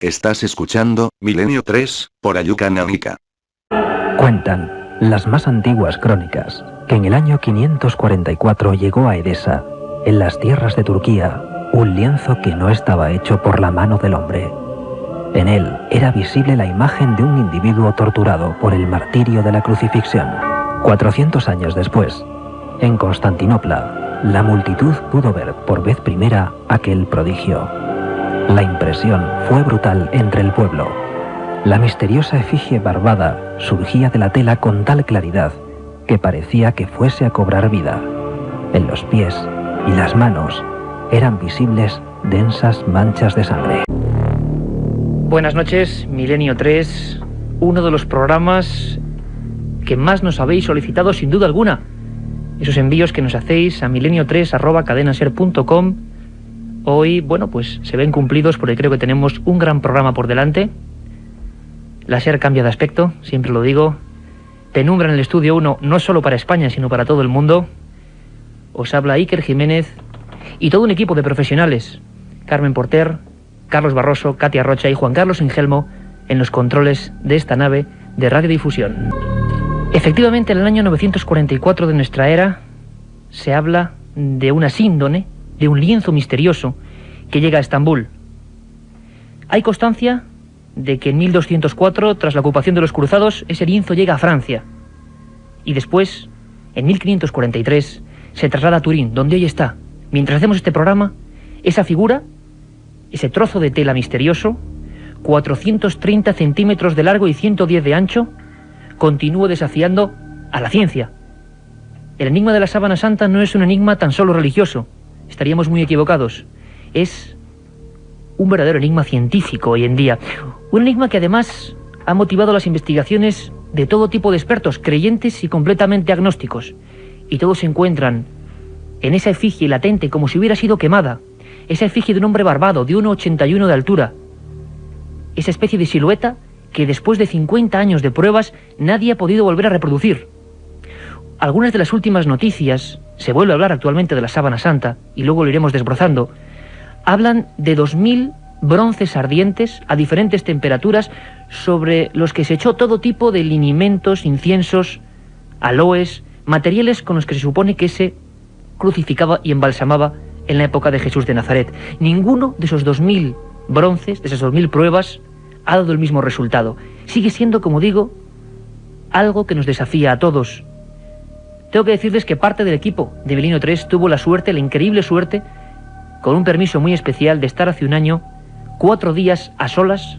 Estás escuchando Milenio 3, por Ayuka Nanika. Cuentan las más antiguas crónicas que en el año 544 llegó a Edesa, en las tierras de Turquía, un lienzo que no estaba hecho por la mano del hombre. En él era visible la imagen de un individuo torturado por el martirio de la crucifixión. 400 años después, en Constantinopla, la multitud pudo ver por vez primera aquel prodigio. La impresión fue brutal entre el pueblo. La misteriosa efigie barbada surgía de la tela con tal claridad que parecía que fuese a cobrar vida. En los pies y las manos eran visibles densas manchas de sangre. Buenas noches, Milenio 3, uno de los programas que más nos habéis solicitado sin duda alguna. Esos envíos que nos hacéis a milenio3@cadenaser.com. Hoy, pues se ven cumplidos porque creo que tenemos un gran programa por delante. La SER cambia de aspecto, siempre lo digo. Penumbra en el estudio 1, no solo para España, sino para todo el mundo. Os habla Iker Jiménez y todo un equipo de profesionales. Carmen Porter, Carlos Barroso, Katia Rocha y Juan Carlos Ingelmo en los controles de esta nave de radiodifusión. Efectivamente, en el año 944 de nuestra era se habla de una síndone, de un lienzo misterioso que llega a Estambul. Hay constancia de que en 1204, tras la ocupación de los cruzados, ese lienzo llega a Francia. Y después, en 1543, se traslada a Turín, donde hoy está. Mientras hacemos este programa, esa figura, ese trozo de tela misterioso, 430 centímetros de largo y 110 de ancho, continúa desafiando a la ciencia. El enigma de la sábana santa no es un enigma tan solo religioso. Estaríamos muy equivocados. Es un verdadero enigma científico hoy en día. Un enigma que además ha motivado las investigaciones de todo tipo de expertos, creyentes y completamente agnósticos. Y todos se encuentran en esa efigie latente como si hubiera sido quemada. Esa efigie de un hombre barbado, de 1,81 de altura. Esa especie de silueta que después de 50 años de pruebas nadie ha podido volver a reproducir. Algunas de las últimas noticias, se vuelve a hablar actualmente de la sábana santa, y luego lo iremos desbrozando, hablan de 2000 bronces ardientes a diferentes temperaturas sobre los que se echó todo tipo de linimentos, inciensos, aloes, materiales con los que se supone que se crucificaba y embalsamaba en la época de Jesús de Nazaret. Ninguno de esos 2000 bronces, de esas 2000 pruebas, ha dado el mismo resultado. Sigue siendo, como digo, algo que nos desafía a todos. Tengo que decirles que parte del equipo de Milenio 3 tuvo la suerte, la increíble suerte, con un permiso muy especial, de estar hace un año 4 días a solas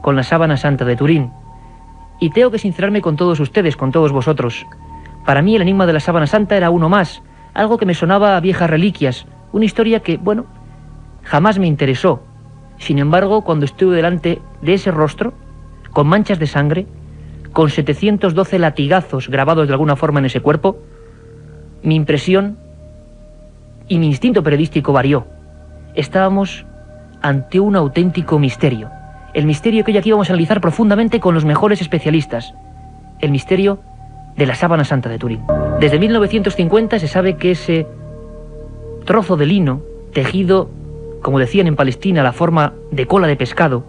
con la sábana santa de Turín. Y tengo que sincerarme con todos ustedes, con todos vosotros. Para mí el enigma de la sábana santa era uno más, algo que me sonaba a viejas reliquias, una historia que, jamás me interesó. Sin embargo, cuando estuve delante de ese rostro, con manchas de sangre, con 712 latigazos grabados de alguna forma en ese cuerpo, mi impresión y mi instinto periodístico varió. Estábamos ante un auténtico misterio. El misterio que hoy aquí vamos a analizar profundamente con los mejores especialistas. El misterio de la sábana santa de Turín. Desde 1950 se sabe que ese trozo de lino, tejido, como decían en Palestina, la forma de cola de pescado,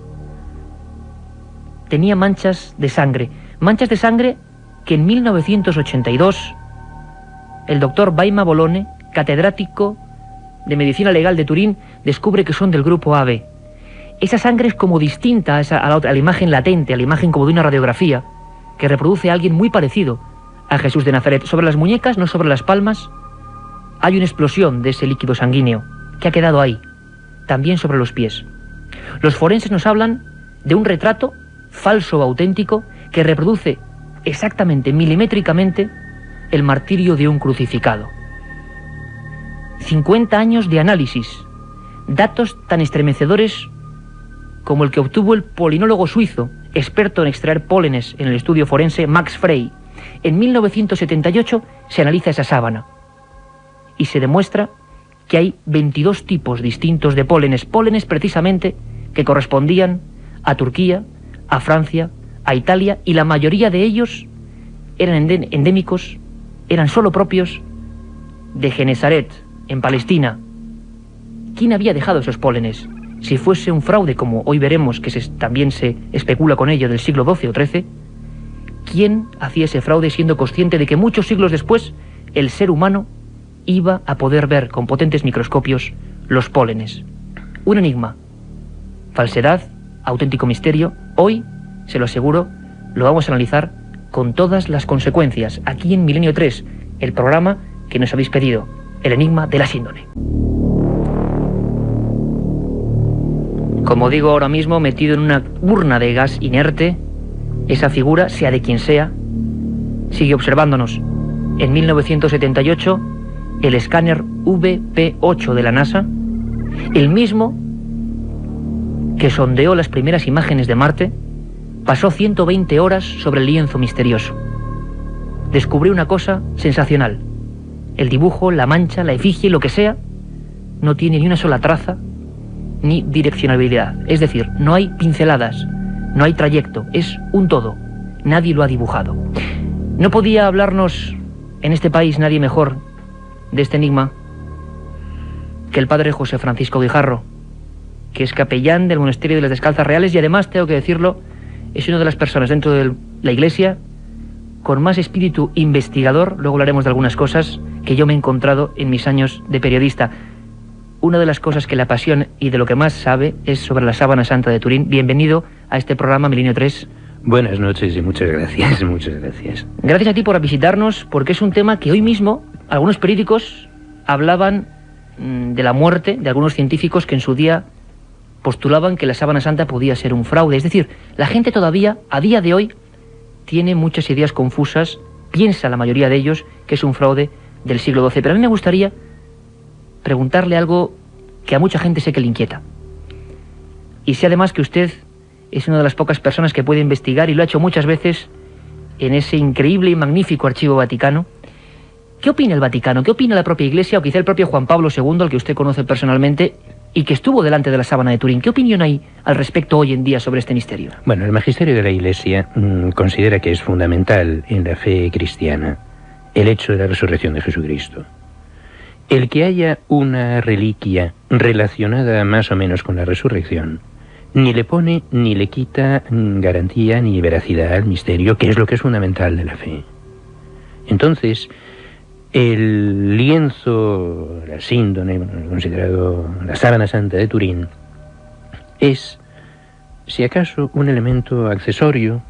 tenía manchas de sangre. Manchas de sangre que en 1982 el doctor Baima Bolone, catedrático de Medicina Legal de Turín, descubre que son del grupo AB. Esa sangre es como distinta a la imagen latente, a la imagen como de una radiografía, que reproduce a alguien muy parecido a Jesús de Nazaret. Sobre las muñecas, no sobre las palmas, hay una explosión de ese líquido sanguíneo que ha quedado ahí, también sobre los pies. Los forenses nos hablan de un retrato falso o auténtico que reproduce exactamente, milimétricamente, el martirio de un crucificado. 50 años de análisis, datos tan estremecedores como el que obtuvo el polinólogo suizo, experto en extraer pólenes en el estudio forense, Max Frey. En 1978 se analiza esa sábana y se demuestra que hay 22 tipos distintos de pólenes precisamente que correspondían a Turquía, a Francia, a Italia, y la mayoría de ellos eran endémicos, eran solo propios de Genesaret, en Palestina. ¿Quién había dejado esos pólenes? si fuese un fraude, como hoy veremos que también se especula con ello, del siglo XII o XIII, ¿quién hacía ese fraude siendo consciente de que muchos siglos después el ser humano iba a poder ver con potentes microscopios los pólenes? Un enigma. Falsedad, auténtico misterio. Hoy, se lo aseguro, lo vamos a analizar con todas las consecuencias, aquí en Milenio 3, el programa que nos habéis pedido, el enigma de la síndone. Como digo ahora mismo, metido en una urna de gas inerte, esa figura, sea de quien sea, sigue observándonos. En 1978, el escáner VP8 de la NASA, el mismo que sondeó las primeras imágenes de Marte, pasó 120 horas sobre el lienzo misterioso. Descubrió una cosa sensacional. El dibujo, la mancha, la efigie, lo que sea, no tiene ni una sola traza ni direccionalidad. Es decir, no hay pinceladas, no hay trayecto, es un todo. Nadie lo ha dibujado. No podía hablarnos en este país nadie mejor de este enigma que el padre José Francisco Guijarro, que es capellán del Monasterio de las Descalzas Reales y además, tengo que decirlo, es una de las personas dentro de la Iglesia con más espíritu investigador, luego hablaremos de algunas cosas, que yo me he encontrado en mis años de periodista. Una de las cosas que le apasiona y de lo que más sabe es sobre la sábana santa de Turín. Bienvenido a este programa Milenio 3. Buenas noches y muchas gracias, muchas gracias. Gracias a ti por visitarnos, porque es un tema que hoy mismo algunos periódicos hablaban de la muerte de algunos científicos que en su día postulaban que la sábana santa podía ser un fraude. Es decir, la gente todavía, a día de hoy, tiene muchas ideas confusas, piensa la mayoría de ellos que es un fraude del siglo XII. Pero a mí me gustaría preguntarle algo que a mucha gente sé que le inquieta. Y sé además que usted es una de las pocas personas que puede investigar, y lo ha hecho muchas veces, en ese increíble y magnífico archivo Vaticano. ¿Qué opina el Vaticano? ¿Qué opina la propia Iglesia, o quizá el propio Juan Pablo II, al que usted conoce personalmente, y que estuvo delante de la sábana de Turín? ¿Qué opinión hay al respecto hoy en día sobre este misterio? Bueno, el magisterio de la Iglesia considera que es fundamental en la fe cristiana el hecho de la resurrección de Jesucristo. El que haya una reliquia relacionada más o menos con la resurrección ni le pone ni le quita garantía ni veracidad al misterio, que es lo que es fundamental de la fe. Entonces, el lienzo, la síndone, considerado la sábana santa de Turín, es, si acaso, un elemento accesorio,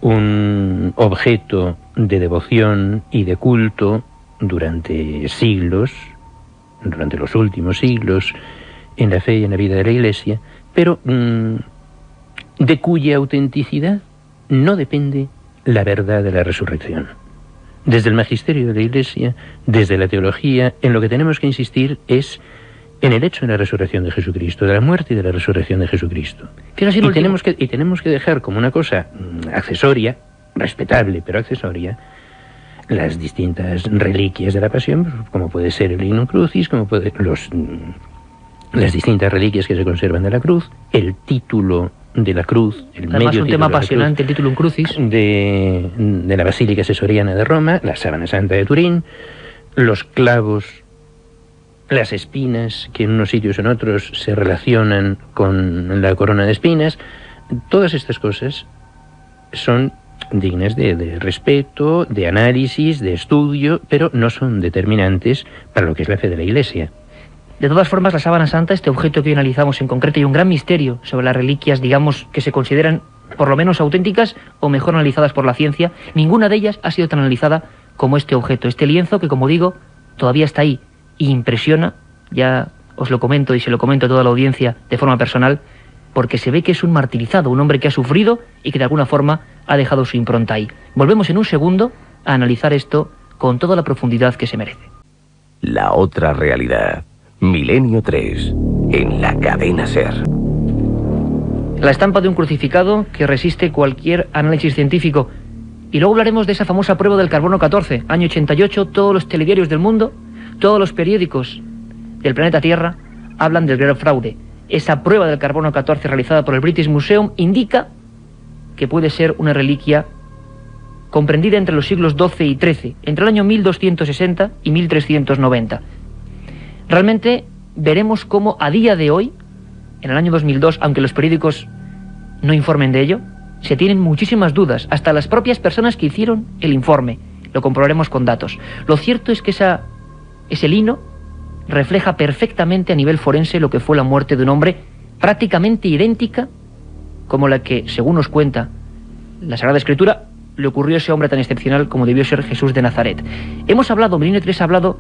un objeto de devoción y de culto durante siglos, durante los últimos siglos, en la fe y en la vida de la Iglesia, pero de cuya autenticidad no depende la verdad de la resurrección. Desde el magisterio de la Iglesia, desde la teología, en lo que tenemos que insistir es en el hecho de la resurrección de Jesucristo, de la muerte y de la resurrección de Jesucristo. Y tenemos que dejar como una cosa accesoria, respetable pero accesoria, las distintas reliquias de la pasión, como puede ser el lignum crucis, como puede las distintas reliquias que se conservan de la cruz, el título de la cruz, el además medio un título tema de la apasionante, cruz, el titulum crucis de la Basílica Sesoriana de Roma, la sábana santa de Turín, los clavos, las espinas que en unos sitios o en otros se relacionan con la corona de espinas. Todas estas cosas son dignas de respeto, de análisis, de estudio, pero no son determinantes para lo que es la fe de la Iglesia. De todas formas, la sábana santa, este objeto que hoy analizamos en concreto, y un gran misterio sobre las reliquias, digamos, que se consideran por lo menos auténticas o mejor analizadas por la ciencia, ninguna de ellas ha sido tan analizada como este objeto, este lienzo que, como digo, todavía está ahí y impresiona. Ya os lo comento y se lo comento a toda la audiencia de forma personal, porque se ve que es un martirizado, un hombre que ha sufrido y que de alguna forma ha dejado su impronta ahí. Volvemos en un segundo a analizar esto con toda la profundidad que se merece. La otra realidad. Milenio 3, en la cadena SER. La estampa de un crucificado que resiste cualquier análisis científico. Y luego hablaremos de esa famosa prueba del carbono 14, año 88, todos los telediarios del mundo, todos los periódicos del planeta Tierra hablan del gran fraude. Esa prueba del carbono 14 realizada por el British Museum indica que puede ser una reliquia comprendida entre los siglos XII y XIII, entre el año 1260 y 1390. Realmente veremos cómo a día de hoy en el año 2002, aunque los periódicos no informen de ello, se tienen muchísimas dudas, hasta las propias personas que hicieron el informe. Lo comprobaremos con datos. Lo cierto es que ese lino refleja perfectamente a nivel forense lo que fue la muerte de un hombre prácticamente idéntica como la que, según nos cuenta la Sagrada Escritura, le ocurrió a ese hombre tan excepcional como debió ser Jesús de Nazaret. Milenio 3 ha hablado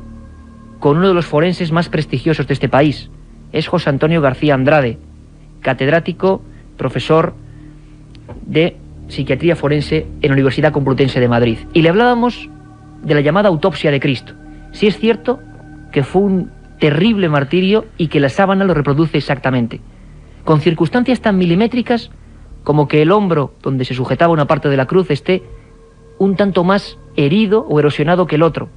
con uno de los forenses más prestigiosos de este país. Es José Antonio García Andrade, catedrático, profesor de psiquiatría forense en la Universidad Complutense de Madrid. Y le hablábamos de la llamada autopsia de Cristo. Si es cierto que fue un terrible martirio y que la sábana lo reproduce exactamente, con circunstancias tan milimétricas como que el hombro donde se sujetaba una parte de la cruz esté un tanto más herido o erosionado que el otro,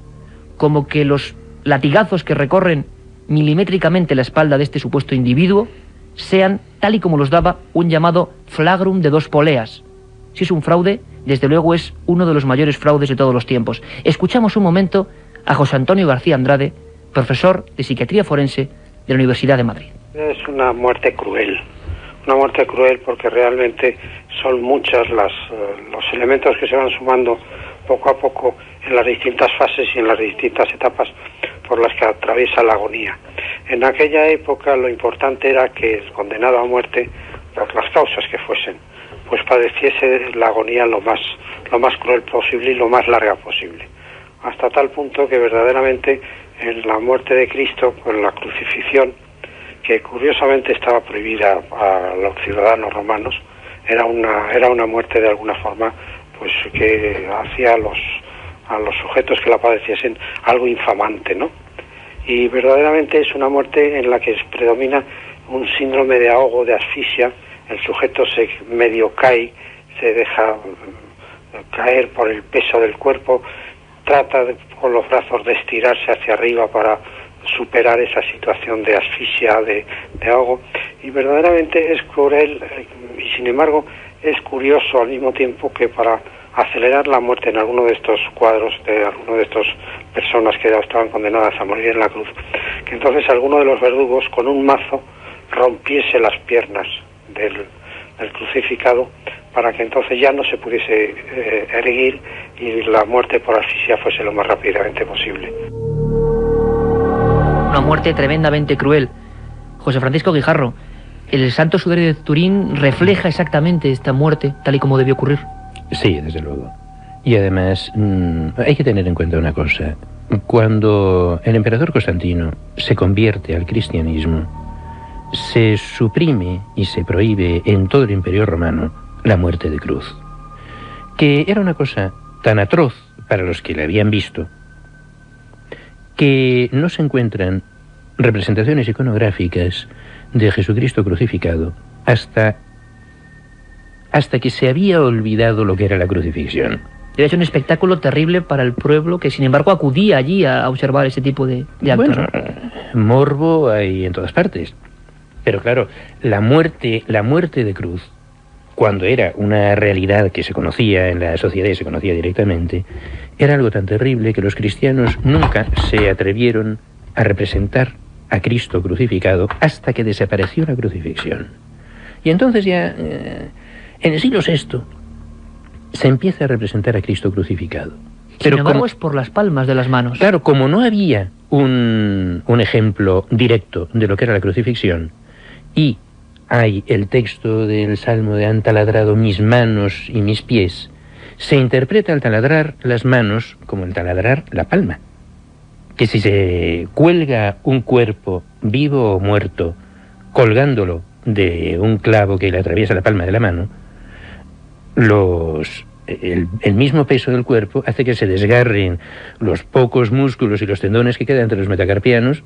como que los latigazos que recorren milimétricamente la espalda de este supuesto individuo sean, tal y como los daba, un llamado flagrum de 2 poleas. Si es un fraude, desde luego es uno de los mayores fraudes de todos los tiempos. Escuchamos un momento a José Antonio García Andrade, profesor de psiquiatría forense de la Universidad de Madrid. Es una muerte cruel porque realmente son muchos los elementos que se van sumando poco a poco en las distintas fases y en las distintas etapas por las que atraviesa la agonía. En aquella época lo importante era que el condenado a muerte, por las causas que fuesen, pues padeciese la agonía lo más cruel posible y lo más larga posible, hasta tal punto que verdaderamente en la muerte de Cristo, con la crucifixión, que curiosamente estaba prohibida a los ciudadanos romanos, era una muerte de alguna forma pues que hacía a los sujetos que la padeciesen algo infamante, ¿no? Y verdaderamente es una muerte en la que predomina un síndrome de ahogo, de asfixia. El sujeto se medio cae, se deja caer por el peso del cuerpo, trata con los brazos de estirarse hacia arriba para superar esa situación de asfixia, de ahogo, y verdaderamente es cruel, y sin embargo es curioso al mismo tiempo que para acelerar la muerte en alguno de estos cuadros, de alguno de estas personas que ya estaban condenadas a morir en la cruz, que entonces alguno de los verdugos con un mazo rompiese las piernas del crucificado para que entonces ya no se pudiese erguir y la muerte por asfixia fuese lo más rápidamente posible. Una muerte tremendamente cruel. José Francisco Guijarro, el Santo Sudario de Turín refleja exactamente esta muerte tal y como debió ocurrir. Sí, desde luego. Y además hay que tener en cuenta una cosa. Cuando el emperador Constantino se convierte al cristianismo, se suprime y se prohíbe en todo el Imperio Romano la muerte de cruz, que era una cosa tan atroz para los que la habían visto, que no se encuentran representaciones iconográficas de Jesucristo crucificado hasta que se había olvidado lo que era la crucifixión. Debe ser un espectáculo terrible para el pueblo que, sin embargo, acudía allí a observar ese tipo de actos. Bueno, morbo hay en todas partes. Pero claro, la muerte de cruz, cuando era una realidad que se conocía en la sociedad y se conocía directamente, era algo tan terrible que los cristianos nunca se atrevieron a representar a Cristo crucificado hasta que desapareció la crucifixión. Y entonces ya, en el siglo VI, se empieza a representar a Cristo crucificado. Pero sin embargo, es por las palmas de las manos. Claro, como no había un ejemplo directo de lo que era la crucifixión, y hay el texto del Salmo de han taladrado mis manos y mis pies, se interpreta el taladrar las manos como el taladrar la palma. Que si se cuelga un cuerpo, vivo o muerto, colgándolo de un clavo que le atraviesa la palma de la mano, el mismo peso del cuerpo hace que se desgarren los pocos músculos y los tendones que quedan entre los metacarpianos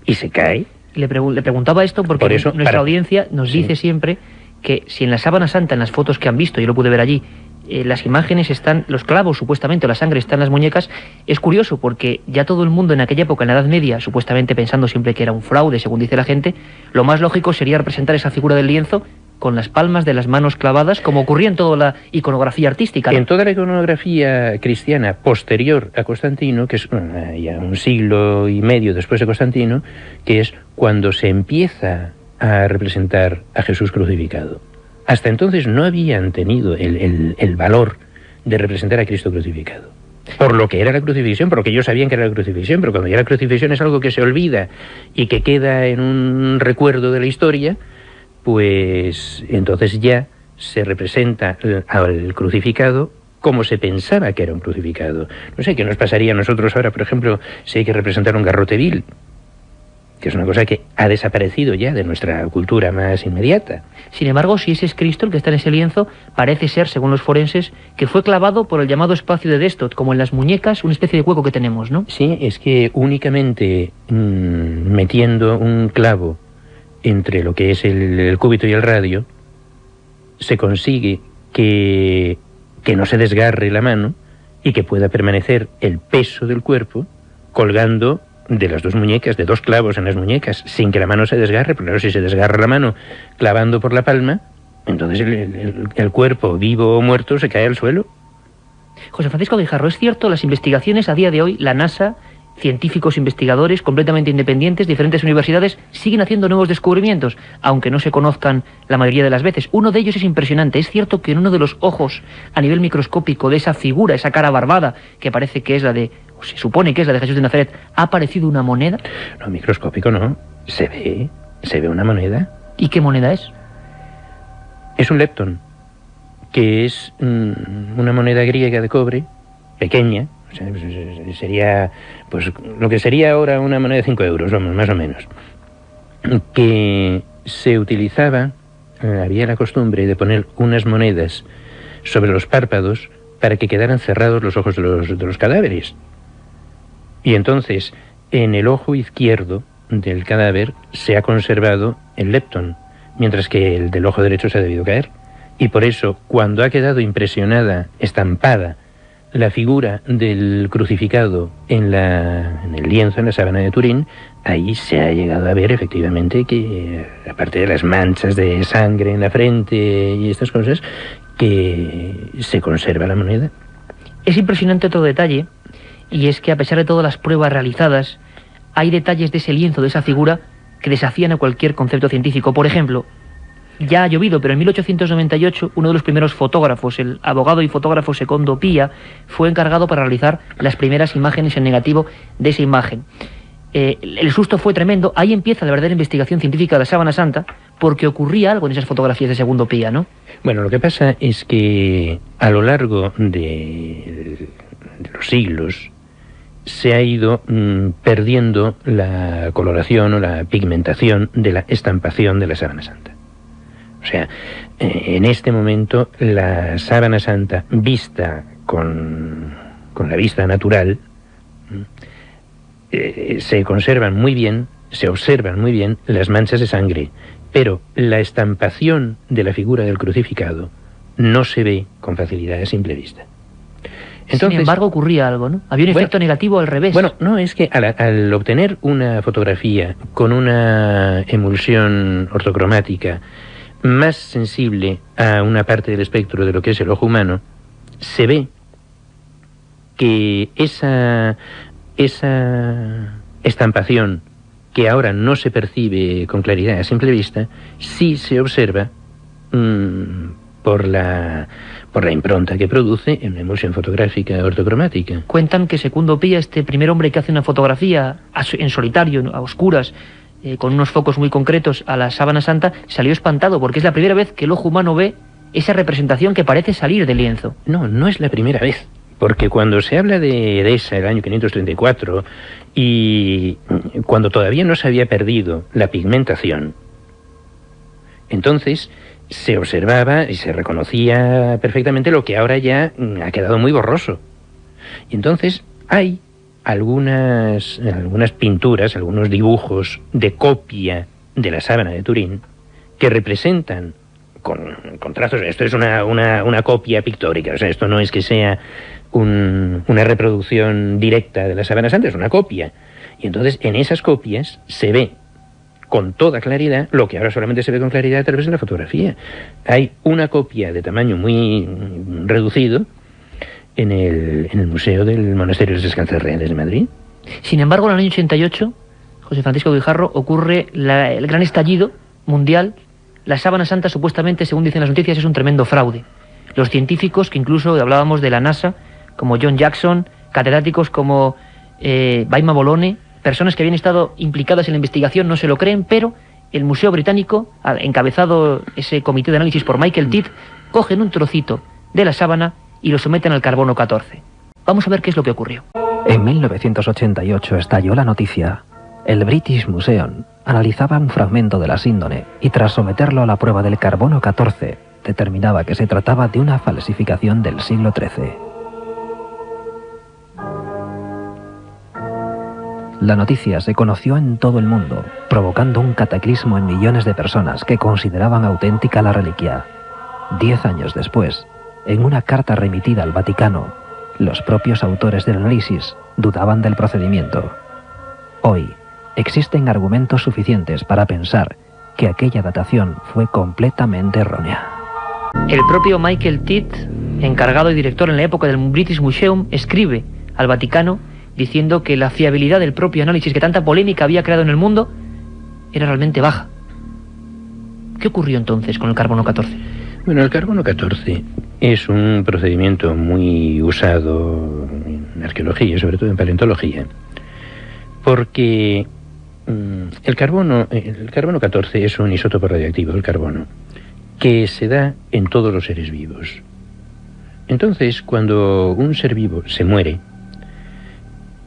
y se cae. Le preguntaba esto porque nuestra audiencia nos dice siempre que si en la Sábana Santa, en las fotos que han visto, yo lo pude ver allí, las imágenes están, los clavos supuestamente, o la sangre está en las muñecas, es curioso porque ya todo el mundo en aquella época, en la Edad Media, supuestamente pensando siempre que era un fraude, según dice la gente, lo más lógico sería representar esa figura del lienzo con las palmas de las manos clavadas, como ocurría en toda la iconografía artística, ¿no? En toda la iconografía cristiana posterior a Constantino, que es ya un siglo y medio después de Constantino, que es cuando se empieza a representar a Jesús crucificado. Hasta entonces no habían tenido el valor de representar a Cristo crucificado. Por lo que era la crucifixión, por lo que ellos sabían que era la crucifixión, pero cuando ya la crucifixión es algo que se olvida y que queda en un recuerdo de la historia, pues entonces ya se representa al crucificado como se pensaba que era un crucificado. No sé, ¿qué nos pasaría a nosotros ahora, por ejemplo, si hay que representar un garrote vil? Que es una cosa que ha desaparecido ya de nuestra cultura más inmediata. Sin embargo, si ese es Cristo el que está en ese lienzo, parece ser, según los forenses, que fue clavado por el llamado espacio de Destot, como en las muñecas, una especie de hueco que tenemos, ¿no? Sí, es que únicamente metiendo un clavo entre lo que es el cúbito y el radio, se consigue que no se desgarre la mano y que pueda permanecer el peso del cuerpo colgando de las dos muñecas, de dos clavos en las muñecas, sin que la mano se desgarre. Pero claro, si se desgarra la mano clavando por la palma, entonces el cuerpo, vivo o muerto, se cae al suelo. José Francisco Guijarro, es cierto, las investigaciones a día de hoy, la NASA, científicos investigadores completamente independientes, diferentes universidades, siguen haciendo nuevos descubrimientos, aunque no se conozcan la mayoría de las veces. Uno de ellos es impresionante. Es cierto que en uno de los ojos, a nivel microscópico, de esa figura, esa cara barbada, que parece que es la de, o se supone que es la de Jesús de Nazaret, ha aparecido una moneda. No, microscópico no. Se ve una moneda. ¿Y qué moneda es? Es un lepton, que es una moneda griega de cobre, pequeña. O sea, sería pues lo que sería ahora una moneda de 5 euros, vamos, más o menos, que se utilizaba, había la costumbre de poner unas monedas sobre los párpados para que quedaran cerrados los ojos de los cadáveres. Y entonces, en el ojo izquierdo del cadáver se ha conservado el lepton, mientras que el del ojo derecho se ha debido caer. Y por eso, cuando ha quedado impresionada, estampada, la figura del crucificado en el lienzo, en la sábana de Turín, ahí se ha llegado a ver efectivamente que, aparte de las manchas de sangre en la frente y estas cosas, que se conserva la moneda. Es impresionante otro detalle, y es que a pesar de todas las pruebas realizadas, hay detalles de ese lienzo, de esa figura, que desafían a cualquier concepto científico. Por ejemplo, ya ha llovido, pero en 1898 uno de los primeros fotógrafos, el abogado y fotógrafo Secondo Pia, fue encargado para realizar las primeras imágenes en negativo de esa imagen. El susto fue tremendo. Ahí empieza la verdadera investigación científica de la Sábana Santa, porque ocurría algo en esas fotografías de Segundo Pia, ¿no? Bueno, lo que pasa es que a lo largo de los siglos se ha ido perdiendo la coloración o la pigmentación de la estampación de la Sábana Santa. O sea, en este momento la Sábana Santa, vista con la vista natural, se conservan muy bien, se observan muy bien las manchas de sangre, pero la estampación de la figura del crucificado no se ve con facilidad a simple vista. Entonces, sin embargo, ocurría algo, ¿no? Había un efecto negativo al revés. Bueno, no, es que al obtener una fotografía con una emulsión ortocromática más sensible a una parte del espectro de lo que es el ojo humano, se ve que esa estampación, que ahora no se percibe con claridad a simple vista, sí se observa por la impronta que produce en una emulsión fotográfica ortocromática. Cuentan que Secondo Pia, este primer hombre que hace una fotografía en solitario, a oscuras, con unos focos muy concretos a la Sábana Santa, salió espantado, porque es la primera vez que el ojo humano ve esa representación que parece salir del lienzo. No, no es la primera vez, porque cuando se habla de Edesa, el año 534, y cuando todavía no se había perdido la pigmentación, entonces se observaba y se reconocía perfectamente lo que ahora ya ha quedado muy borroso. Y entonces hay algunas pinturas, algunos dibujos de copia de la sábana de Turín que representan con trazos. Esto es una copia pictórica, o sea, esto no es que sea una reproducción directa de la Sábana Santa, es una copia. Y entonces en esas copias se ve con toda claridad lo que ahora solamente se ve con claridad a través de la fotografía. Hay una copia de tamaño muy reducido en el Museo del Monasterio de los Descalzas Reales de Madrid. Sin embargo, en el año 88, José Francisco Guijarro, ocurre el gran estallido mundial, la sábana santa supuestamente, según dicen las noticias, es un tremendo fraude. Los científicos, que incluso hablábamos de la NASA, como John Jackson, catedráticos como Baima Bolone, personas que habían estado implicadas en la investigación, no se lo creen, pero el Museo Británico, encabezado ese comité de análisis por Michael Tidd, cogen un trocito de la sábana y lo someten al carbono 14. Vamos a ver qué es lo que ocurrió. En 1988 estalló la noticia. El British Museum analizaba un fragmento de la síndone y tras someterlo a la prueba del carbono 14, determinaba que se trataba de una falsificación del siglo XIII. La noticia se conoció en todo el mundo, provocando un cataclismo en millones de personas que consideraban auténtica la reliquia. 10 años después, en una carta remitida al Vaticano, los propios autores del análisis dudaban del procedimiento. Hoy, existen argumentos suficientes para pensar que aquella datación fue completamente errónea. El propio Michael Tidd, encargado y director en la época del British Museum, escribe al Vaticano diciendo que la fiabilidad del propio análisis que tanta polémica había creado en el mundo era realmente baja. ¿Qué ocurrió entonces con el carbono 14? Bueno, el carbono 14 es un procedimiento muy usado en arqueología, sobre todo en paleontología, porque el carbono 14 es un isótopo radioactivo, el carbono, que se da en todos los seres vivos. Entonces, cuando un ser vivo se muere,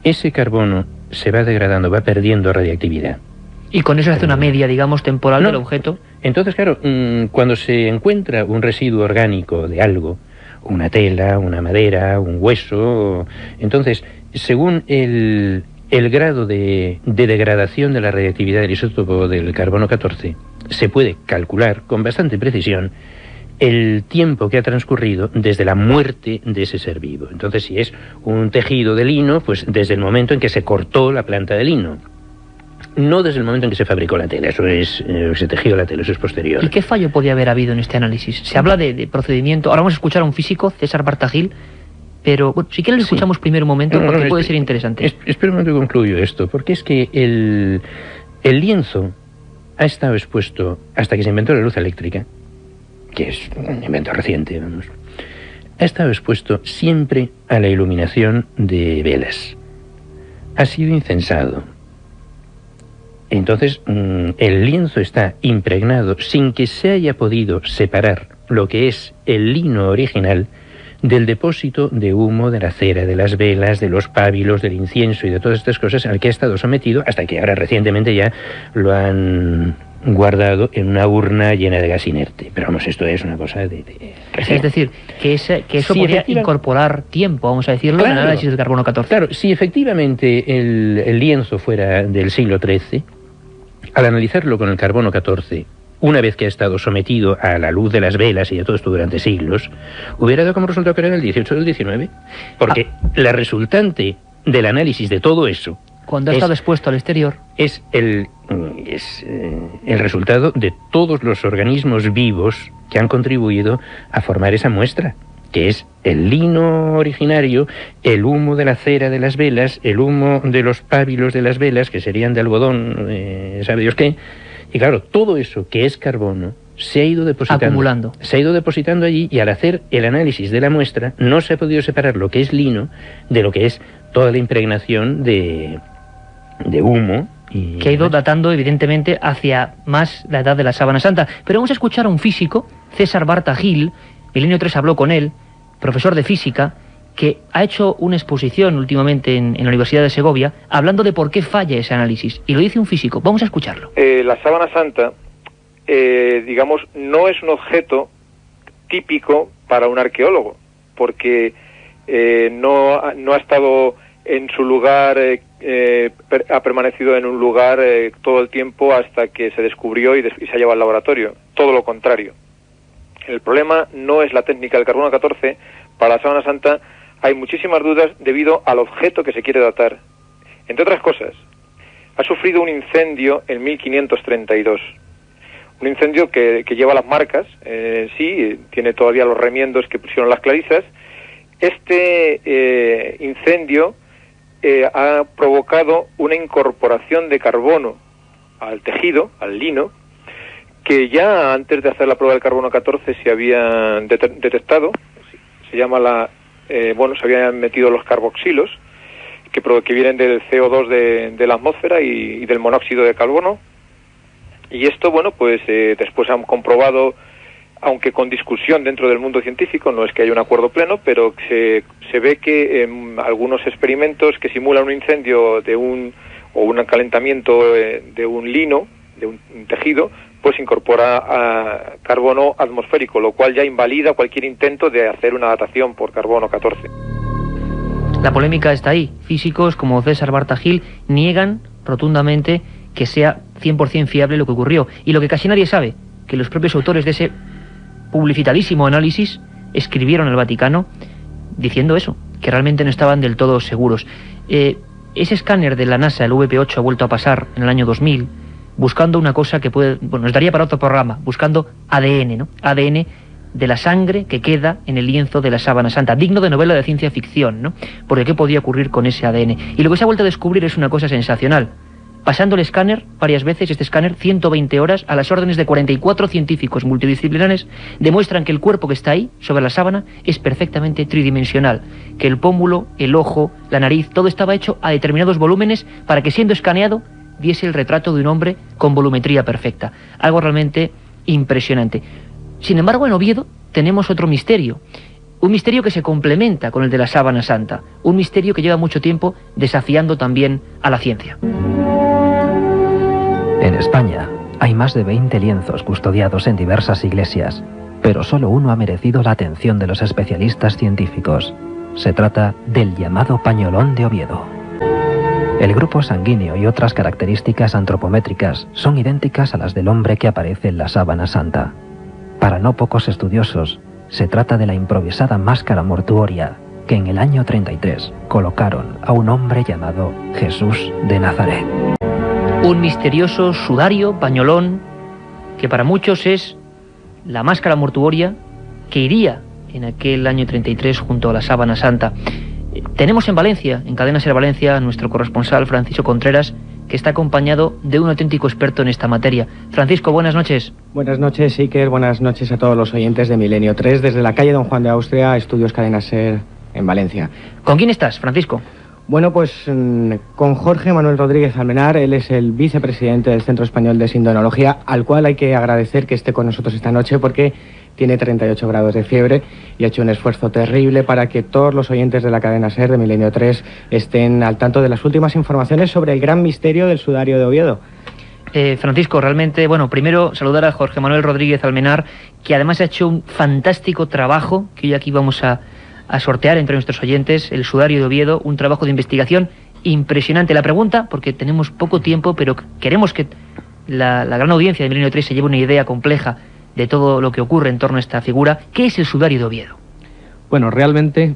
ese carbono se va degradando, va perdiendo radiactividad. Y con eso se hace una media, digamos, temporal del objeto. Entonces, claro, cuando se encuentra un residuo orgánico de algo, una tela, una madera, un hueso, entonces, según el grado de degradación de la radiactividad del isótopo del carbono 14, se puede calcular con bastante precisión el tiempo que ha transcurrido desde la muerte de ese ser vivo. Entonces, si es un tejido de lino, pues desde el momento en que se cortó la planta de lino. No desde el momento en que se fabricó la tela, eso es, se tejió la tela, eso es posterior. ¿Y qué fallo podía haber habido en este análisis? Se habla de procedimiento. Ahora vamos a escuchar a un físico, César Bartagil, pero bueno, si quieres lo escuchamos primero un momento, porque puede ser interesante. Espera un momento que concluyo esto, porque es que el lienzo ha estado expuesto hasta que se inventó la luz eléctrica, que es un invento reciente, vamos, ha estado expuesto siempre a la iluminación de velas. Ha sido incensado. Entonces, el lienzo está impregnado sin que se haya podido separar lo que es el lino original del depósito de humo, de la cera, de las velas, de los pábilos, del incienso y de todas estas cosas al que ha estado sometido, hasta que ahora recientemente ya lo han guardado en una urna llena de gas inerte. Pero vamos, esto es una cosa de es decir, que eso sí, podría incorporar tiempo, vamos a decirlo, en el análisis del carbono 14. Claro, si efectivamente el lienzo fuera del siglo XIII, al analizarlo con el carbono 14, una vez que ha estado sometido a la luz de las velas y a todo esto durante siglos, hubiera dado como resultado que era el 18 del 19. Porque la resultante del análisis de todo eso, cuando ha estado expuesto al exterior, es el resultado de todos los organismos vivos que han contribuido a formar esa muestra, que es el lino originario, el humo de la cera de las velas, el humo de los pábilos de las velas, que serían de algodón, sabe Dios qué. Y claro, todo eso que es carbono se ha ido depositando. Acumulando. Se ha ido depositando allí, y al hacer el análisis de la muestra no se ha podido separar lo que es lino de lo que es toda la impregnación de humo. Y que ha ido datando evidentemente hacia más la edad de la sábana santa. Pero vamos a escuchar a un físico, César Bartagil, Milenio 3 habló con él, profesor de física, que ha hecho una exposición últimamente en la Universidad de Segovia, hablando de por qué falla ese análisis. Y lo dice un físico. Vamos a escucharlo. La sábana santa, digamos, no es un objeto típico para un arqueólogo, porque no ha estado en su lugar, ha permanecido en un lugar todo el tiempo hasta que se descubrió y se ha llevado al laboratorio. Todo lo contrario. El problema no es la técnica del carbono 14. Para la sábana santa hay muchísimas dudas debido al objeto que se quiere datar. Entre otras cosas, ha sufrido un incendio en 1532. Un incendio que lleva las marcas, sí, tiene todavía los remiendos que pusieron las clarisas. Este incendio ha provocado una incorporación de carbono al tejido, al lino, que ya antes de hacer la prueba del carbono 14 se habían detectado. Se llama se habían metido los carboxilos, que vienen del CO2 de la atmósfera y del monóxido de carbono. Y esto, después han comprobado, aunque con discusión dentro del mundo científico, no es que haya un acuerdo pleno, pero se ve que en algunos experimentos que simulan un incendio o un calentamiento de un lino, de un tejido, pues incorpora carbono atmosférico, lo cual ya invalida cualquier intento de hacer una datación por carbono 14. La polémica está ahí. Físicos como César Bartagil niegan rotundamente que sea 100% fiable lo que ocurrió. Y lo que casi nadie sabe, que los propios autores de ese publicitadísimo análisis escribieron al Vaticano diciendo eso, que realmente no estaban del todo seguros. Ese escáner de la NASA, el VP8, ha vuelto a pasar en el año 2000, buscando una cosa que nos daría para otro programa, buscando ADN, ¿no? ADN de la sangre que queda en el lienzo de la sábana santa, digno de novela de ciencia ficción, ¿no? Porque ¿qué podía ocurrir con ese ADN? Y lo que se ha vuelto a descubrir es una cosa sensacional. Pasando el escáner varias veces, este escáner, 120 horas, a las órdenes de 44 científicos multidisciplinares, demuestran que el cuerpo que está ahí, sobre la sábana, es perfectamente tridimensional, que el pómulo, el ojo, la nariz, todo estaba hecho a determinados volúmenes para que, siendo escaneado, diese el retrato de un hombre con volumetría perfecta. Algo realmente impresionante. Sin embargo, en Oviedo tenemos otro misterio. Un misterio que se complementa con el de la sábana santa. Un misterio que lleva mucho tiempo desafiando también a la ciencia. En España hay más de 20 lienzos custodiados en diversas iglesias, pero solo uno ha merecido la atención de los especialistas científicos. Se trata del llamado pañolón de Oviedo. El grupo sanguíneo y otras características antropométricas son idénticas a las del hombre que aparece en la sábana santa. Para no pocos estudiosos, se trata de la improvisada máscara mortuoria que en el año 33 colocaron a un hombre llamado Jesús de Nazaret. Un misterioso sudario, pañolón, que para muchos es la máscara mortuoria que iría en aquel año 33 junto a la sábana santa. Tenemos en Valencia, en Cadena Ser Valencia, nuestro corresponsal Francisco Contreras, que está acompañado de un auténtico experto en esta materia. Francisco, buenas noches. Buenas noches, Iker. Buenas noches a todos los oyentes de Milenio 3, desde la calle Don Juan de Austria, Estudios Cadena Ser en Valencia. ¿Con quién estás, Francisco? Bueno, pues con Jorge Manuel Rodríguez Almenar. Él es el vicepresidente del Centro Español de Sindonología, al cual hay que agradecer que esté con nosotros esta noche porque tiene 38 grados de fiebre y ha hecho un esfuerzo terrible para que todos los oyentes de la cadena SER de Milenio 3 estén al tanto de las últimas informaciones sobre el gran misterio del sudario de Oviedo. Francisco, realmente, primero saludar a Jorge Manuel Rodríguez Almenar, que además ha hecho un fantástico trabajo, que hoy aquí vamos a sortear entre nuestros oyentes, el sudario de Oviedo, un trabajo de investigación impresionante. La pregunta, porque tenemos poco tiempo, pero queremos que la gran audiencia de Milenio 3 se lleve una idea compleja de todo lo que ocurre en torno a esta figura. ¿Qué es el sudario de Oviedo? Bueno, realmente,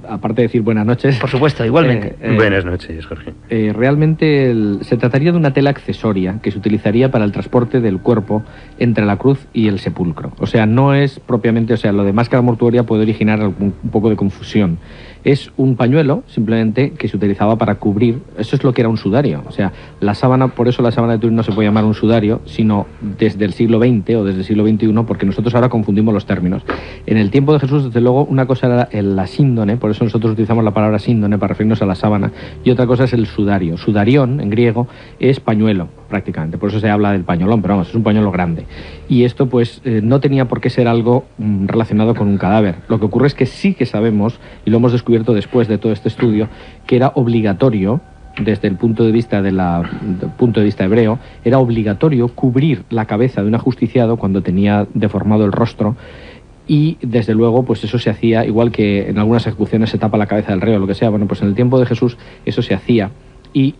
aparte de decir buenas noches... Por supuesto, igualmente. Buenas noches, Jorge. Realmente se trataría de una tela accesoria que se utilizaría para el transporte del cuerpo entre la cruz y el sepulcro. O sea, no es propiamente... lo de máscara mortuoria puede originar un poco de confusión. Es un pañuelo, simplemente, que se utilizaba para cubrir... Eso es lo que era un sudario. O sea, la sábana, por eso la sábana de Turín no se puede llamar un sudario, sino desde el siglo XX o desde el siglo XXI, porque nosotros ahora confundimos los términos. En el tiempo de Jesús, desde luego, una cosa era la síndone, por eso nosotros utilizamos la palabra síndone para referirnos a la sábana, y otra cosa es el sudario. Sudarión, en griego, es pañuelo, prácticamente. Por eso se habla del pañolón, pero vamos, es un pañuelo grande. Y esto, no tenía por qué ser algo relacionado con un cadáver. Lo que ocurre es que sí que sabemos, y lo hemos descubierto después de todo este estudio, que era obligatorio, desde el punto de vista hebreo, era obligatorio cubrir la cabeza de un ajusticiado cuando tenía deformado el rostro, y desde luego eso se hacía, igual que en algunas ejecuciones se tapa la cabeza del reo o lo que sea. En el tiempo de Jesús eso se hacía, y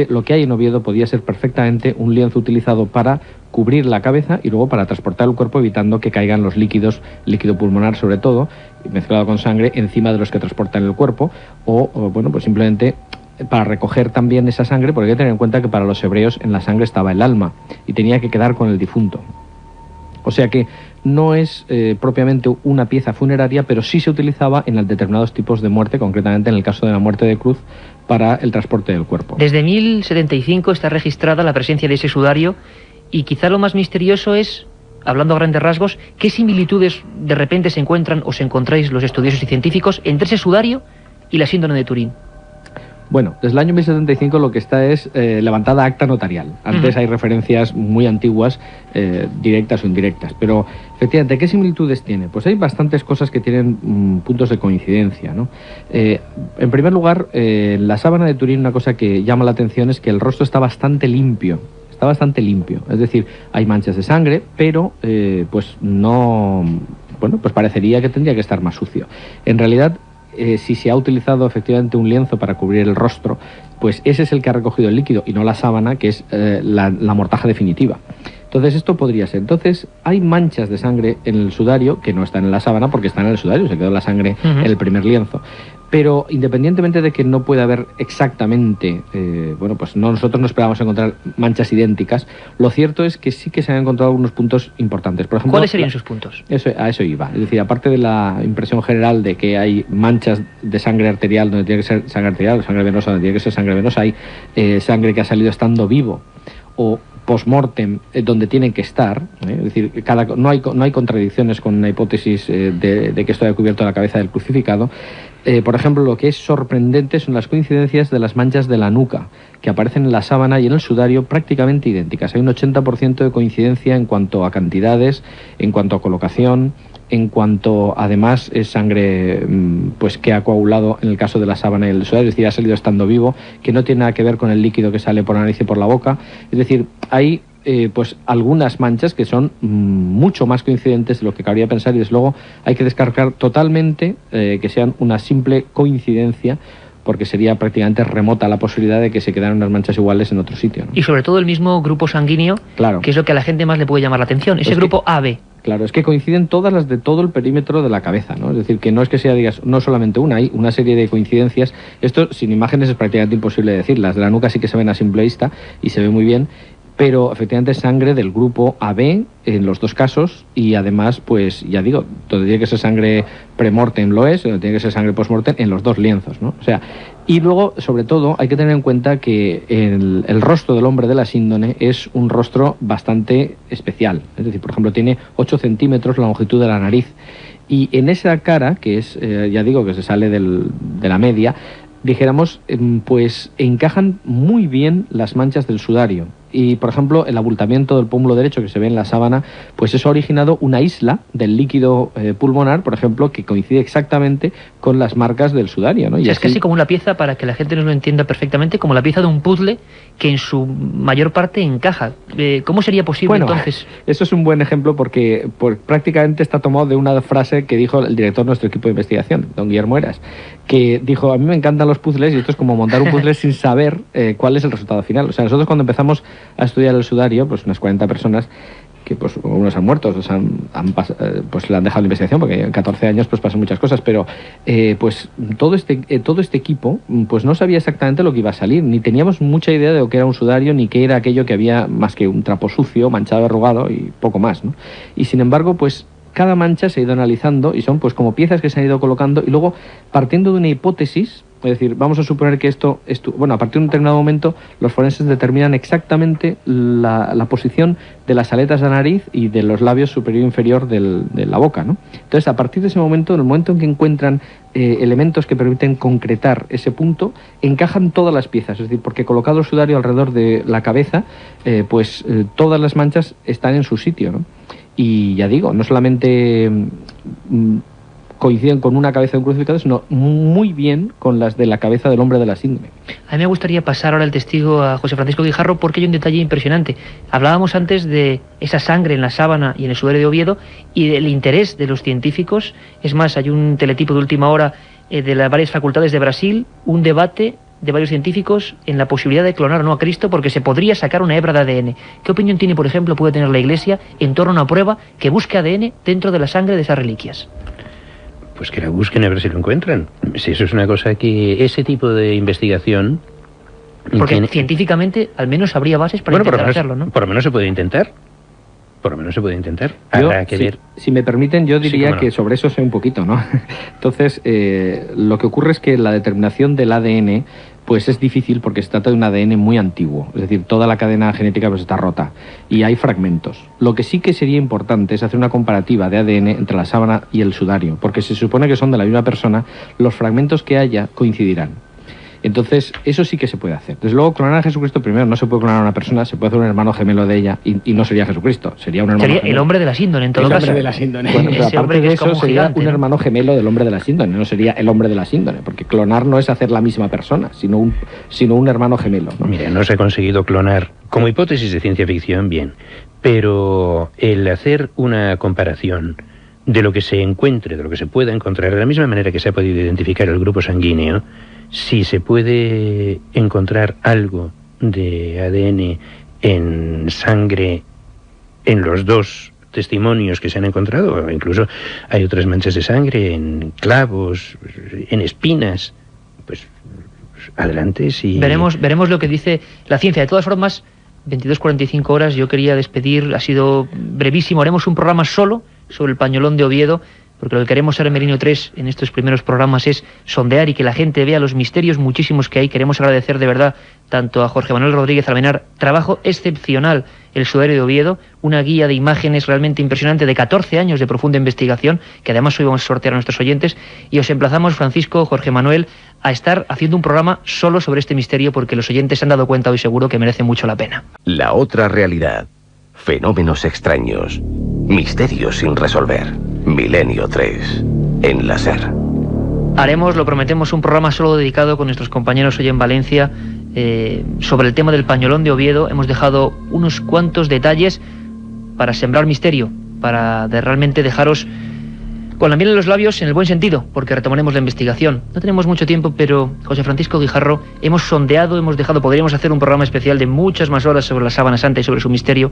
lo que hay en Oviedo podía ser perfectamente un lienzo utilizado para cubrir la cabeza y luego para transportar el cuerpo, evitando que caigan los líquido pulmonar sobre todo, mezclado con sangre, encima de los que transportan el cuerpo, o simplemente para recoger también esa sangre, porque hay que tener en cuenta que para los hebreos en la sangre estaba el alma y tenía que quedar con el difunto. O sea que no es propiamente una pieza funeraria, pero sí se utilizaba en determinados tipos de muerte, concretamente en el caso de la muerte de cruz, para el transporte del cuerpo. Desde 1075 está registrada la presencia de ese sudario Y quizá lo más misterioso es, hablando a grandes rasgos, ¿qué similitudes de repente se encuentran o se encontráis los estudiosos y científicos entre ese sudario y la síndrome de Turín? Bueno, desde el año 1075 lo que está es levantada acta notarial. Antes hay referencias muy antiguas, directas o indirectas. Pero, efectivamente, ¿qué similitudes tiene? Pues hay bastantes cosas que tienen puntos de coincidencia, ¿no? En primer lugar, la sábana de Turín, una cosa que llama la atención es que el rostro está bastante limpio. Está bastante limpio. Es decir, hay manchas de sangre, pero pues no... Bueno, pues parecería que tendría que estar más sucio. En realidad, si se ha utilizado efectivamente un lienzo para cubrir el rostro, pues ese es el que ha recogido el líquido y no la sábana, que es la mortaja definitiva. Entonces esto podría ser. Entonces hay manchas de sangre en el sudario que no están en la sábana porque están en el sudario, se quedó la sangre en el primer lienzo. Pero independientemente de que no pueda haber exactamente, bueno, pues nosotros no esperábamos encontrar manchas idénticas, lo cierto es que sí que se han encontrado algunos puntos importantes. Por ejemplo, ¿cuáles serían sus puntos? A eso iba. Es decir, aparte de la impresión general de que hay manchas de sangre arterial donde tiene que ser sangre arterial, o sangre venosa donde tiene que ser sangre venosa, hay sangre que ha salido estando vivo o post-mortem donde tienen que estar, es decir, no hay contradicciones con una hipótesis de que esto haya cubierto la cabeza del crucificado. Por ejemplo, lo que es sorprendente son las coincidencias de las manchas de la nuca, que aparecen en la sábana y en el sudario prácticamente idénticas. Hay un 80% de coincidencia en cuanto a cantidades, en cuanto a colocación, en cuanto además es sangre pues que ha coagulado en el caso de la sábana y el sudario, es decir, ha salido estando vivo, que no tiene nada que ver con el líquido que sale por la nariz y por la boca. Es decir, hay pues algunas manchas que son mucho más coincidentes de lo que cabría pensar, y desde luego hay que descartar totalmente que sean una simple coincidencia, porque sería prácticamente remota la posibilidad de que se quedaran unas manchas iguales en otro sitio, ¿no? Y sobre todo el mismo grupo sanguíneo, claro, que es lo que a la gente más le puede llamar la atención, ese grupo AB. Claro, es que coinciden todas las de todo el perímetro de la cabeza, ¿no? Es decir, que no es que sea, digas, no solamente una, hay una serie de coincidencias. Esto sin imágenes es prácticamente imposible de decir. Las de la nuca sí que se ven a simple vista y se ve muy bien, pero efectivamente es sangre del grupo AB en los dos casos, y además, pues ya digo, donde tiene que ser sangre premortem lo es, donde tiene que ser sangre postmortem en los dos lienzos, ¿no? O sea, y luego, sobre todo, hay que tener en cuenta que el rostro del hombre de la síndone es un rostro bastante especial. Es decir, por ejemplo, tiene 8 centímetros la longitud de la nariz, y en esa cara, que es, ya digo, que se sale de la media, dijéramos, pues encajan muy bien las manchas del sudario. Y, por ejemplo, el abultamiento del pómulo derecho que se ve en la sábana, pues eso ha originado una isla del líquido pulmonar, por ejemplo, que coincide exactamente con las marcas del sudario, ¿no? Y es casi como una pieza, para que la gente nos lo entienda perfectamente, como la pieza de un puzzle que en su mayor parte encaja. ¿Cómo sería posible, entonces? Eso es un buen ejemplo porque prácticamente está tomado de una frase que dijo el director de nuestro equipo de investigación, don Guillermo Heras, que dijo: a mí me encantan los puzzles y esto es como montar un puzzle sin saber cuál es el resultado final. O sea, nosotros cuando empezamos a estudiar el sudario, pues unas 40 personas, que pues unos han muerto, otros pues le han dejado la investigación, porque en 14 años pues pasan muchas cosas, pero pues todo este equipo pues no sabía exactamente lo que iba a salir, ni teníamos mucha idea de lo que era un sudario, ni qué era aquello que había más que un trapo sucio, manchado, arrugado y poco más, ¿no? Y sin embargo, pues cada mancha se ha ido analizando y son pues como piezas que se han ido colocando, y luego partiendo de una hipótesis. Es decir, vamos a suponer que bueno, a partir de un determinado momento los forenses determinan exactamente la posición de las aletas de la nariz y de los labios superior e inferior de la boca, ¿no? Entonces, a partir de ese momento, en el momento en que encuentran elementos que permiten concretar ese punto, encajan todas las piezas. Es decir, porque colocado el sudario alrededor de la cabeza, todas las manchas están en su sitio, ¿no? Y ya digo, no solamente coinciden con una cabeza de un crucificado, sino muy bien con las de la cabeza del hombre de la síndrome. A mí me gustaría pasar ahora el testigo a José Francisco Guijarro, porque hay un detalle impresionante. Hablábamos antes de esa sangre en la sábana y en el sudario de Oviedo y del interés de los científicos. Es más, hay un teletipo de última hora de las varias facultades de Brasil, un debate de varios científicos en la posibilidad de clonar o no a Cristo, porque se podría sacar una hebra de ADN. ¿Qué opinión tiene, por ejemplo, puede tener la Iglesia en torno a una prueba que busque ADN dentro de la sangre de esas reliquias? Pues que la busquen a ver si lo encuentran. Si eso es una cosa que ese tipo de investigación... Porque científicamente al menos habría bases para intentar hacerlo, ¿no? Por lo menos se puede intentar. Por lo menos se puede intentar. Si me permiten, yo diría que sobre eso sé un poquito, ¿no? Entonces, lo que ocurre es que la determinación del ADN pues es difícil porque se trata de un ADN muy antiguo, es decir, toda la cadena genética pues está rota y hay fragmentos. Lo que sí que sería importante es hacer una comparativa de ADN entre la sábana y el sudario, porque se supone que son de la misma persona, los fragmentos que haya coincidirán. Entonces, eso sí que se puede hacer. Desde luego, clonar a Jesucristo primero no se puede clonar a una persona, se puede hacer un hermano gemelo de ella y no sería Jesucristo, sería un hermano sería gemelo. El hombre de la síndone, en todo caso. El hombre de la síndone. Bueno, pero aparte de eso, sería un hermano gemelo del hombre de la síndone, no sería el hombre de la síndone, porque clonar no es hacer la misma persona, sino un hermano gemelo, ¿no? Mira, no se ha conseguido clonar. Como hipótesis de ciencia ficción, bien. Pero el hacer una comparación de lo que se encuentre, de lo que se pueda encontrar, de la misma manera que se ha podido identificar el grupo sanguíneo, si se puede encontrar algo de ADN en sangre en los dos testimonios que se han encontrado, incluso hay otras manchas de sangre en clavos, en espinas, pues adelante. Si... Veremos lo que dice la ciencia. De todas formas, 22:45 horas, yo quería despedir, ha sido brevísimo, haremos un programa solo sobre el pañolón de Oviedo, porque lo que queremos ahora en Milenio 3 en estos primeros programas es sondear y que la gente vea los misterios muchísimos que hay. Queremos agradecer de verdad tanto a Jorge Manuel Rodríguez Almenar, trabajo excepcional, el sudario de Oviedo, una guía de imágenes realmente impresionante de 14 años de profunda investigación, que además hoy vamos a sortear a nuestros oyentes, y os emplazamos, Francisco, Jorge Manuel, a estar haciendo un programa solo sobre este misterio, porque los oyentes se han dado cuenta hoy seguro que merece mucho la pena. La otra realidad. Fenómenos extraños. Misterios sin resolver. Milenio 3. En la SER. Haremos, lo prometemos, un programa solo dedicado con nuestros compañeros hoy en Valencia sobre el tema del pañolón de Oviedo. Hemos dejado unos cuantos detalles para sembrar misterio, para realmente dejaros con la miel en los labios en el buen sentido, porque retomaremos la investigación. No tenemos mucho tiempo, pero José Francisco Guijarro, hemos sondeado, hemos dejado, podríamos hacer un programa especial de muchas más horas sobre la sábana santa y sobre su misterio,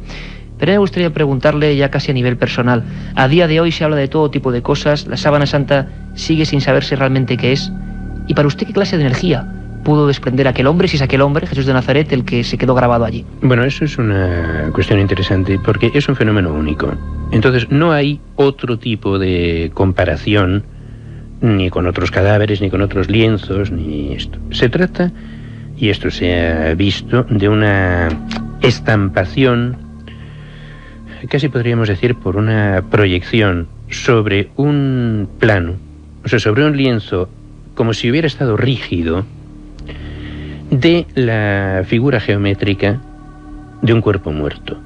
pero me gustaría preguntarle ya casi a nivel personal. A día de hoy se habla de todo tipo de cosas, la sábana santa sigue sin saberse realmente qué es, y para usted, ¿qué clase de energía pudo desprender aquel hombre, si es aquel hombre, Jesús de Nazaret, el que se quedó grabado allí? Bueno, eso es una cuestión interesante, porque es un fenómeno único. Entonces, no hay otro tipo de comparación, ni con otros cadáveres, ni con otros lienzos, ni esto. Se trata, y esto se ha visto, de una estampación, casi podríamos decir por una proyección, sobre un plano, o sea, sobre un lienzo, como si hubiera estado rígido, de la figura geométrica de un cuerpo muerto,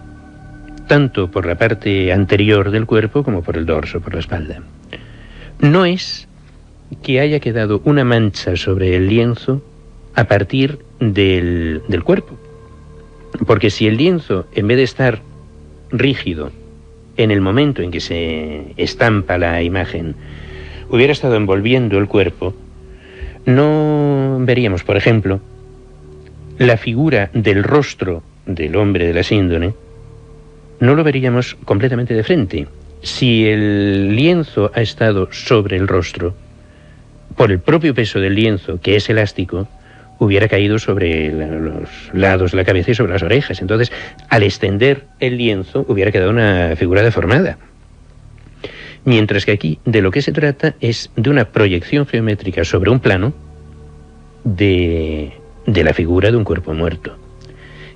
tanto por la parte anterior del cuerpo como por el dorso, por la espalda. No es que haya quedado una mancha sobre el lienzo a partir del cuerpo, porque si el lienzo, en vez de estar rígido en el momento en que se estampa la imagen, hubiera estado envolviendo el cuerpo, no veríamos, por ejemplo, la figura del rostro del hombre de la síndone, no lo veríamos completamente de frente. Si el lienzo ha estado sobre el rostro, por el propio peso del lienzo, que es elástico, hubiera caído sobre los lados de la cabeza y sobre las orejas. Entonces, al extender el lienzo, hubiera quedado una figura deformada. Mientras que aquí, de lo que se trata es de una proyección geométrica sobre un plano de la figura de un cuerpo muerto.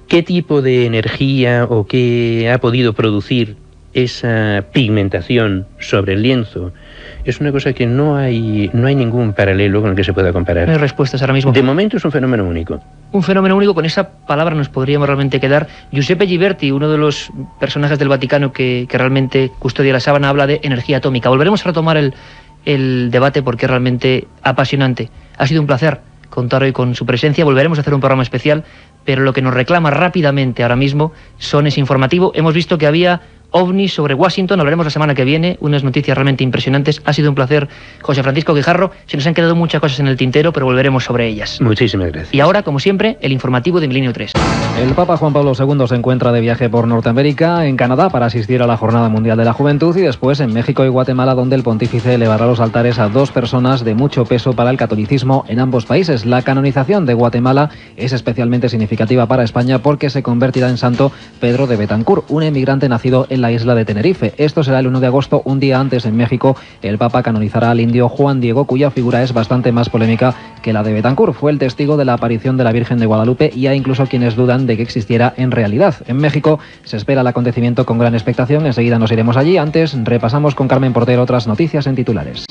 ¿Qué tipo de energía o qué ha podido producir esa pigmentación sobre el lienzo? Es una cosa que no hay ningún paralelo con el que se pueda comparar. No hay respuestas ahora mismo. De momento es un fenómeno único. Un fenómeno único, con esa palabra nos podríamos realmente quedar. Giuseppe Ghiberti, uno de los personajes del Vaticano que realmente custodia la sábana, habla de energía atómica. Volveremos a retomar el debate porque es realmente apasionante. Ha sido un placer contar hoy con su presencia. Volveremos a hacer un programa especial, pero lo que nos reclama rápidamente ahora mismo es informativo. Hemos visto que había ovnis sobre Washington, hablaremos la semana que viene, unas noticias realmente impresionantes. Ha sido un placer, José Francisco Guijarro. Se nos han quedado muchas cosas en el tintero, pero volveremos sobre ellas. Muchísimas gracias. Y ahora, como siempre, el informativo de Milenio 3. El Papa Juan Pablo II se encuentra de viaje por Norteamérica, en Canadá, para asistir a la Jornada Mundial de la Juventud, y después en México y Guatemala, donde el pontífice elevará los altares a dos personas de mucho peso para el catolicismo en ambos países. La canonización de Guatemala es especialmente significativa para España porque se convertirá en santo Pedro de Betancur, un emigrante nacido en en la isla de Tenerife. Esto será el 1 de agosto, un día antes en México. El Papa canonizará al indio Juan Diego, cuya figura es bastante más polémica que la de Betancourt. Fue el testigo de la aparición de la Virgen de Guadalupe y hay incluso quienes dudan de que existiera en realidad. En México se espera el acontecimiento con gran expectación. Enseguida nos iremos allí. Antes repasamos con Carmen Portero otras noticias en titulares.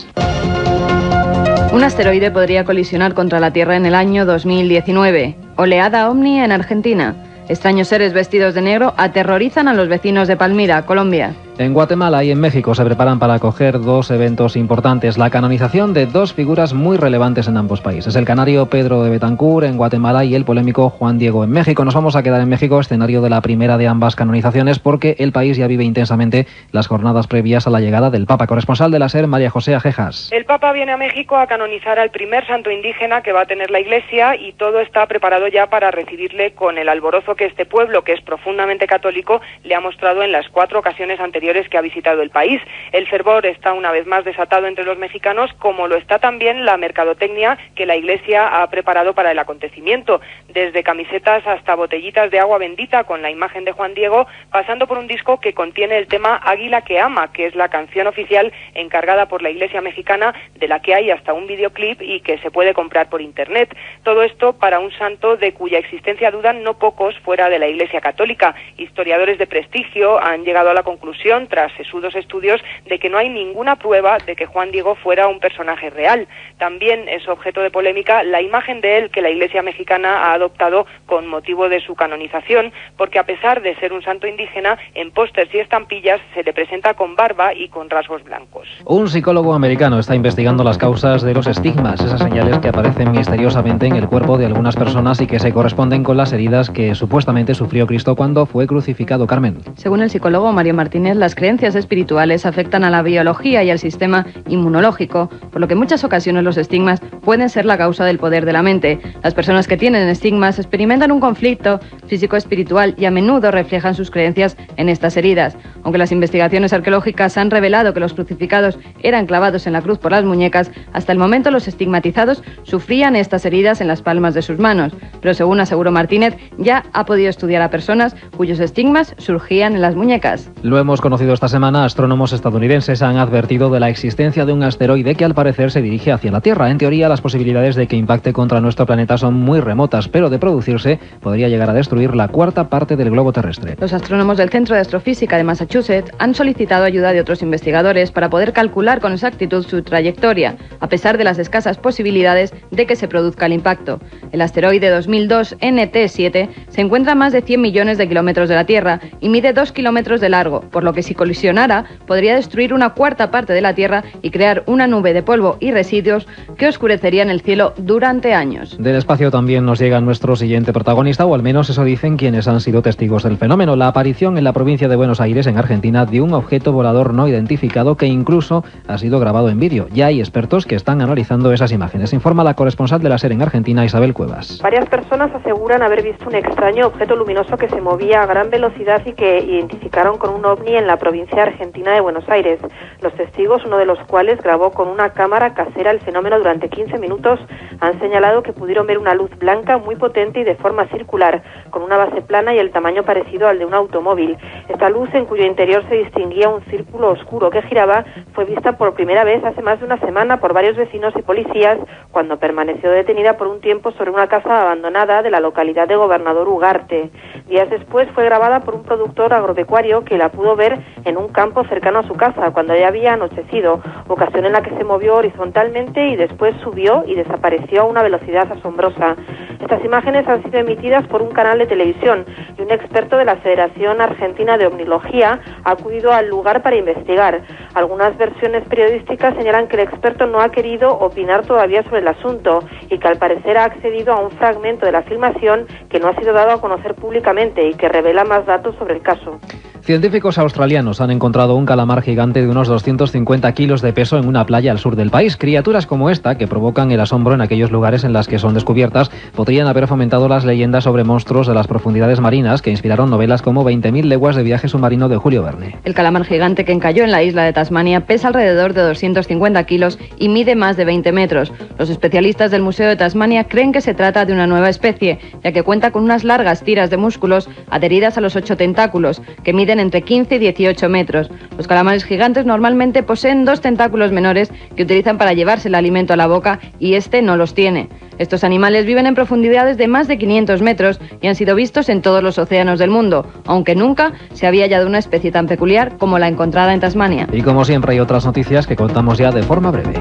Un asteroide podría colisionar contra la Tierra en el año 2019. Oleada ovni en Argentina. Extraños seres vestidos de negro aterrorizan a los vecinos de Palmira, Colombia. En Guatemala y en México se preparan para acoger dos eventos importantes, la canonización de dos figuras muy relevantes en ambos países, el canario Pedro de Betancourt en Guatemala y el polémico Juan Diego en México. Nos vamos a quedar en México, escenario de la primera de ambas canonizaciones, porque el país ya vive intensamente las jornadas previas a la llegada del Papa. Corresponsal de la SER, María José Ajejas. El Papa viene a México a canonizar al primer santo indígena que va a tener la Iglesia y todo está preparado ya para recibirle con el alborozo que este pueblo, que es profundamente católico, le ha mostrado en las 4 ocasiones anteriores que ha visitado el país. El fervor está una vez más desatado entre los mexicanos, como lo está también la mercadotecnia que la Iglesia ha preparado para el acontecimiento, desde camisetas hasta botellitas de agua bendita con la imagen de Juan Diego, pasando por un disco que contiene el tema Águila que ama, que es la canción oficial encargada por la Iglesia mexicana, de la que hay hasta un videoclip y que se puede comprar por internet. Todo esto para un santo de cuya existencia dudan no pocos fuera de la Iglesia católica. Historiadores de prestigio han llegado a la conclusión, tras sesudos estudios, de que no hay ninguna prueba de que Juan Diego fuera un personaje real. También es objeto de polémica la imagen de él que la Iglesia mexicana ha adoptado con motivo de su canonización, porque a pesar de ser un santo indígena, en pósters y estampillas se le presenta con barba y con rasgos blancos. Un psicólogo americano está investigando las causas de los estigmas, esas señales que aparecen misteriosamente en el cuerpo de algunas personas y que se corresponden con las heridas que supuestamente sufrió Cristo cuando fue crucificado. Carmen. Según el psicólogo Mario Martínez, las creencias espirituales afectan a la biología y al sistema inmunológico, por lo que en muchas ocasiones los estigmas pueden ser la causa del poder de la mente. Las personas que tienen estigmas experimentan un conflicto físico-espiritual y a menudo reflejan sus creencias en estas heridas. Aunque las investigaciones arqueológicas han revelado que los crucificados eran clavados en la cruz por las muñecas, hasta el momento los estigmatizados sufrían estas heridas en las palmas de sus manos. Pero según aseguró Martínez, ya ha podido estudiar a personas cuyos estigmas surgían en las muñecas. Lo hemos conocido esta semana. Astrónomos estadounidenses han advertido de la existencia de un asteroide que al parecer se dirige hacia la Tierra. En teoría, las posibilidades de que impacte contra nuestro planeta son muy remotas, pero de producirse podría llegar a destruir la 1/4 parte del globo terrestre. Los astrónomos del Centro de Astrofísica de Massachusetts han solicitado ayuda de otros investigadores para poder calcular con exactitud su trayectoria, a pesar de las escasas posibilidades de que se produzca el impacto. El asteroide 2002 NT7 se encuentra a más de 100 millones de kilómetros de la Tierra y mide 2 kilómetros de largo, por lo que si colisionara podría destruir una 1/4 parte de la Tierra y crear una nube de polvo y residuos que oscurecerían el cielo durante años. Del espacio también nos llega nuestro siguiente protagonista, o al menos eso dicen quienes han sido testigos del fenómeno: la aparición en la provincia de Buenos Aires, en Argentina, de un objeto volador no identificado que incluso ha sido grabado en vídeo. Ya hay expertos que están analizando esas imágenes. Informa la corresponsal de la SER en Argentina, Isabel Cuevas. Varias personas aseguran haber visto un extraño objeto luminoso que se movía a gran velocidad y que identificaron con un ovni en la provincia argentina de Buenos Aires. Los testigos, uno de los cuales grabó con una cámara casera el fenómeno durante 15 minutos, han señalado que pudieron ver una luz blanca muy potente y de forma circular, con una base plana y el tamaño parecido al de un automóvil. Esta luz, en cuyo interior se distinguía un círculo oscuro que giraba, fue vista por primera vez hace más de una semana por varios vecinos y policías, cuando permaneció detenida por un tiempo sobre una casa abandonada de la localidad de Gobernador Ugarte. Días después fue grabada por un productor agropecuario que la pudo ver en un campo cercano a su casa cuando ya había anochecido, ocasión en la que se movió horizontalmente y después subió y desapareció a una velocidad asombrosa. Estas imágenes han sido emitidas por un canal de televisión y un experto de la Federación Argentina de Omnilogía ha acudido al lugar para investigar. Algunas versiones periodísticas señalan que el experto no ha querido opinar todavía sobre el asunto y que al parecer ha accedido a un fragmento de la filmación que no ha sido dado a conocer públicamente y que revela más datos sobre el caso. Científicos australianos han encontrado un calamar gigante de unos 250 kilos de peso en una playa al sur del país. Criaturas como esta, que provocan el asombro en aquellos lugares en las que son descubiertas, podrían haber fomentado las leyendas sobre monstruos de las profundidades marinas que inspiraron novelas como 20.000 leguas de viaje submarino de Julio Verne. El calamar gigante que encalló en la isla de Tasmania pesa alrededor de 250 kilos y mide más de 20 metros. Los especialistas del Museo de Tasmania creen que se trata de una nueva especie, ya que cuenta con unas largas tiras de músculos adheridas a los 8 tentáculos, que miden miden entre 15 y 18 metros. Los calamares gigantes normalmente poseen 2 tentáculos menores que utilizan para llevarse el alimento a la boca y este no los tiene. Estos animales viven en profundidades de más de 500 metros y han sido vistos en todos los océanos del mundo, aunque nunca se había hallado una especie tan peculiar como la encontrada en Tasmania. Y como siempre hay otras noticias que contamos ya de forma breve.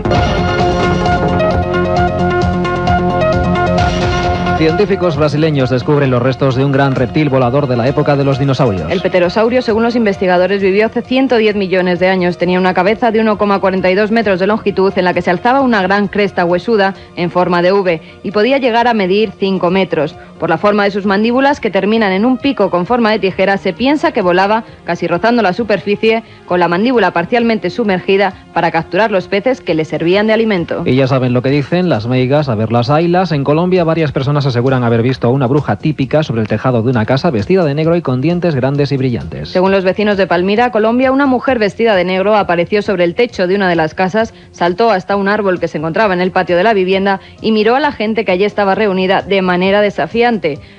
Científicos brasileños descubren los restos de un gran reptil volador de la época de los dinosaurios. El pterosaurio, según los investigadores, vivió hace 110 millones de años. Tenía una cabeza de 1,42 metros de longitud en la que se alzaba una gran cresta huesuda en forma de V y podía llegar a medir 5 metros. Por la forma de sus mandíbulas, que terminan en un pico con forma de tijera, se piensa que volaba casi rozando la superficie con la mandíbula parcialmente sumergida para capturar los peces que le servían de alimento. Y ya saben lo que dicen las meigas, a ver las ailas. En Colombia varias personas aseguran haber visto a una bruja típica sobre el tejado de una casa vestida de negro y con dientes grandes y brillantes. Según los vecinos de Palmira, Colombia, una mujer vestida de negro apareció sobre el techo de una de las casas, saltó hasta un árbol que se encontraba en el patio de la vivienda y miró a la gente que allí estaba reunida de manera desafiante.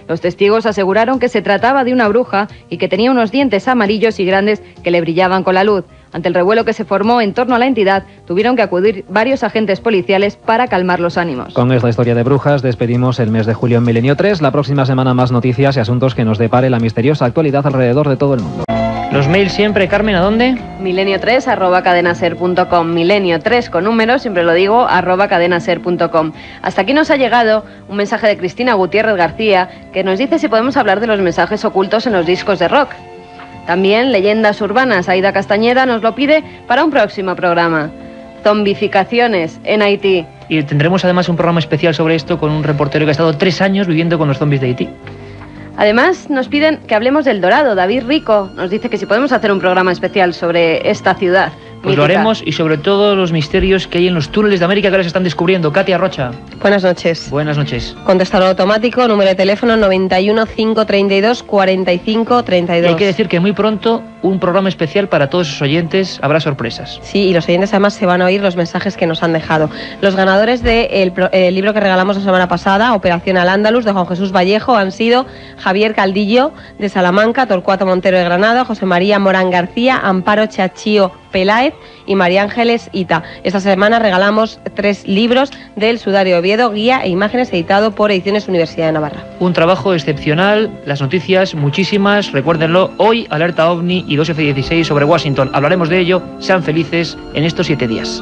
Los testigos aseguraron que se trataba de una bruja y que tenía unos dientes amarillos y grandes que le brillaban con la luz. Ante el revuelo que se formó en torno a la entidad, tuvieron que acudir varios agentes policiales para calmar los ánimos. Con esta historia de brujas despedimos el mes de julio en Milenio 3. La próxima semana más noticias y asuntos que nos depare la misteriosa actualidad alrededor de todo el mundo. Los mails siempre, Carmen, ¿a dónde? milenio3@cadenaser.com, milenio3 con números, siempre lo digo, @cadenaser.com. Hasta aquí nos ha llegado un mensaje de Cristina Gutiérrez García que nos dice si podemos hablar de los mensajes ocultos en los discos de rock. También leyendas urbanas. Aida Castañeda nos lo pide para un próximo programa. Zombificaciones en Haití. Y tendremos además un programa especial sobre esto con un reportero que ha estado 3 años viviendo con los zombies de Haití. Además, nos piden que hablemos del Dorado. David Rico nos dice que si podemos hacer un programa especial sobre esta ciudad. Pues mítica. Lo haremos, y sobre todo los misterios que hay en los túneles de América que ahora se están descubriendo. Katia Rocha. Buenas noches. Buenas noches. Contestador automático, número de teléfono 91 532 45 32. Y hay que decir que muy pronto un programa especial para todos sus oyentes. Habrá sorpresas. Sí, y los oyentes además se van a oír los mensajes que nos han dejado. Los ganadores del libro que regalamos la semana pasada, Operación Al-Ándalus, de Juan Jesús Vallejo, han sido Javier Caldillo, de Salamanca, Torcuato Montero, de Granada, José María Morán García, Amparo Chachío Peláez y María Ángeles Ita. Esta semana regalamos 3 libros del Sudario Oviedo, guía e imágenes, editado por Ediciones Universidad de Navarra. Un trabajo excepcional, las noticias muchísimas, recuérdenlo, hoy alerta OVNI y 2F-16 sobre Washington. Hablaremos de ello, sean felices en estos 7 días.